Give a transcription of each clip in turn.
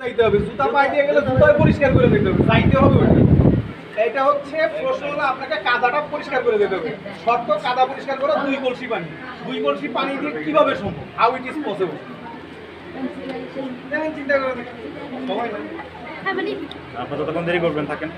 খাইতে হবে, জুতা পায়ে দিয়ে গেলে জুতাই পরিষ্কার করে দিতে হবে, চাইতে হবে ওইটা। এটা হচ্ছে প্রশ্ন হলো আপনাকে কাদাটা পরিষ্কার করে দিতে হবে। শর্ত কাদা পরিষ্কার করা 2 কলসি পানি। 2 কলসি পানি দিয়ে কিভাবে সম্ভব? How it is possible? দেখেন, চিন্তা করে দেখেন, সময় নাই। আপনারা তখন দেরি করবেন, থাকেন।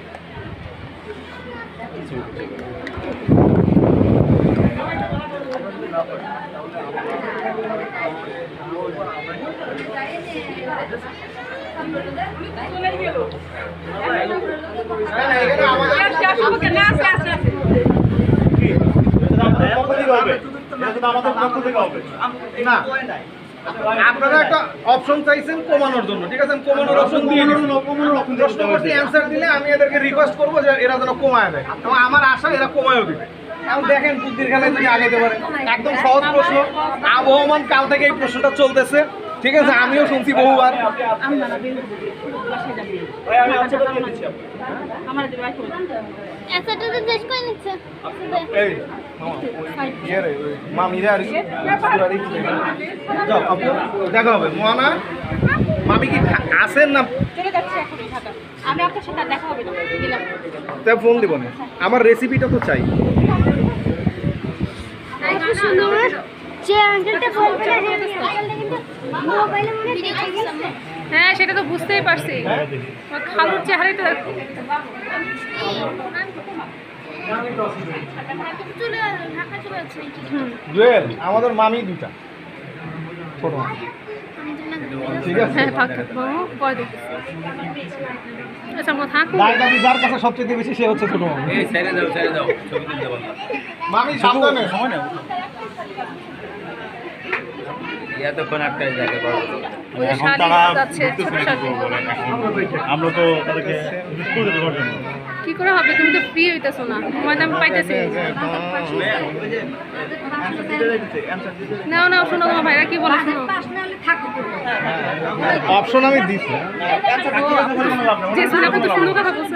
আপনারা একটা অপশন চাইছেন কমানোর জন্য, ঠিক আছে? কমানোর অপশন দিয়ে প্রশ্ন করছি, অ্যান্সার দিলে আমি এদেরকে রিকোয়েস্ট করবো যে এরা যেন কমায় দেয়, এবং আমার আশা এরা কমায়ও দিবে। এখন দেখেন বুদ্ধির খেলায় যদি আগাইতে পারে। একদম সহজ প্রশ্ন, আবহমান কাল থেকে এই প্রশ্নটা চলতেছে, ঠিক আছে? আমিও শুনছি বহুবার। দেখা হবে মোয়ানা, মামি কি আছেন না? ফোন দিব না, আমার রেসিপিটা তো চাই। হ্যাঁ, সেটা তো বুঝতেই পারছি। খালুর চেহারাটা জুয়েল, আমাদের মামি দুটা ছোট, ঠিক আছে? হ্যাঁ, ফাঁক থাকবো পরে দেখতেছি। আচ্ছা, মো থাকো। যার কাছে সবচেয়ে বেশি সে হচ্ছে ছোট মামি। মামি সাবধানে, সময় নেই। এতক্ষণ আটকায় যাকে এখন তারা আমরা তো তাদেরকে কি করে হবে? তুমি তো ফ্রি হইতেছো না, মানে আমি পাইতেছি না। শোনো তোমার ভাইরা কি বলে, শোনো। অপশন আমি দিছি, যে শোনা কত সুন্দর কথা বলছে।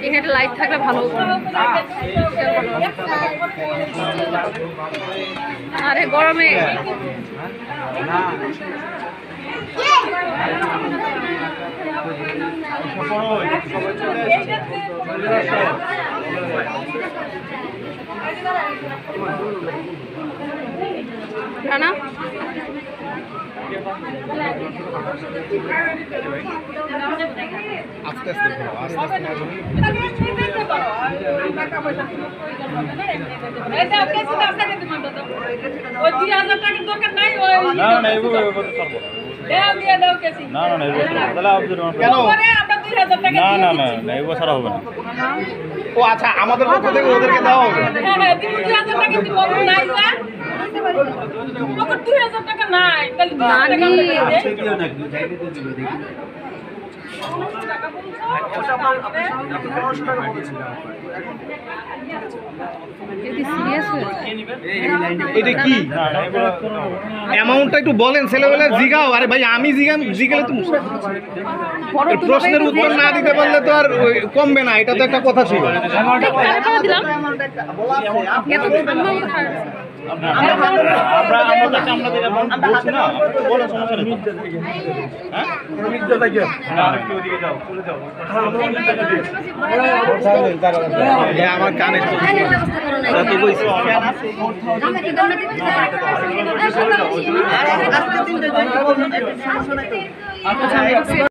এখানে লাইট থাকলে ভালো হতো। আরে গরমে রানা আস্তে আস্তে ঘোরাও, আস্তে আস্তে না ঘুরলে ও আচ্ছা, আমাদের পক্ষ থেকে ওদেরকে দেওয়া হবে। এটা কি অ্যামাউন্টটা একটু বলেন, ছেলেবেলা জিগাও। আরে ভাই, আমি জিগালে তো প্রশ্নের উত্তর না দিতে পারলে তো আর কমবে না, এটা তো একটা কথা ছিল। আমার কানে